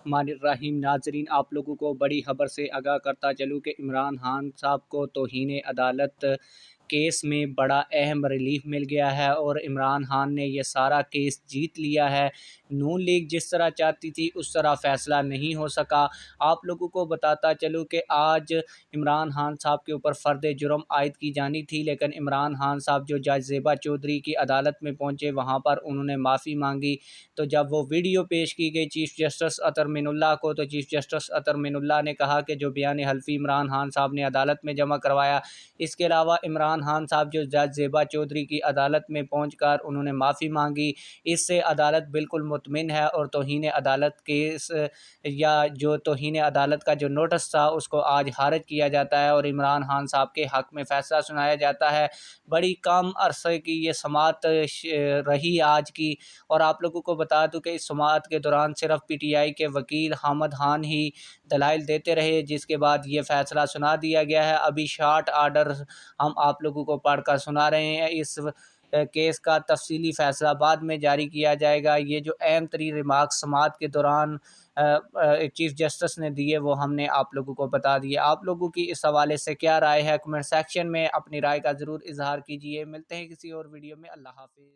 الرحمن الرحیم۔ ناظرین، آپ لوگوں کو بڑی خبر سے آگاہ کرتا چلوں کہ عمران خان صاحب کو توہین عدالت کیس میں بڑا اہم ریلیف مل گیا ہے اور عمران خان نے یہ سارا کیس جیت لیا ہے۔ نون لیگ جس طرح چاہتی تھی اس طرح فیصلہ نہیں ہو سکا۔ آپ لوگوں کو بتاتا چلوں کہ آج عمران خان صاحب کے اوپر فرد جرم عائد کی جانی تھی، لیکن عمران خان صاحب جو جج زیبا چودھری کی عدالت میں پہنچے وہاں پر انہوں نے معافی مانگی۔ تو جب وہ ویڈیو پیش کی گئی چیف جسٹس اطہر من اللہ کو، تو چیف جسٹس اطہر من اللہ نے کہا کہ جو بیان حلفی عمران خان صاحب نے عدالت میں جمع کروایا، اس کے علاوہ عمران خان صاحب جو جج زیبا چودھری کی عدالت میں پہنچ کر انہوں نے معافی مانگی، اس سے عدالت بالکل مطمئن ہے اور توہین عدالت کیس یا جو توہین عدالت کا جو نوٹس تھا اس کو آج خارج کیا جاتا ہے اور عمران خان صاحب کے حق میں فیصلہ سنایا جاتا ہے۔ بڑی کم عرصے کی یہ سماعت رہی آج کی، اور آپ لوگوں کو بتا دوں کہ اس سماعت کے دوران صرف پی ٹی آئی کے وکیل حامد خان ہی دلائل دیتے رہے، جس کے بعد یہ فیصلہ سنا دیا گیا ہے۔ ابھی شارٹ آرڈر ہم آپ لوگوں کو پڑھ کر سنا رہے ہیں، اس کیس کا تفصیلی فیصلہ بعد میں جاری کیا جائے گا۔ یہ جو اہم ترین ریمارکس سماعت کے دوران چیف جسٹس نے دیے وہ ہم نے آپ لوگوں کو بتا دیے۔ آپ لوگوں کی اس حوالے سے کیا رائے ہے؟ کمنٹ سیکشن میں اپنی رائے کا ضرور اظہار کیجیے۔ ملتے ہیں کسی اور ویڈیو میں۔ اللہ حافظ۔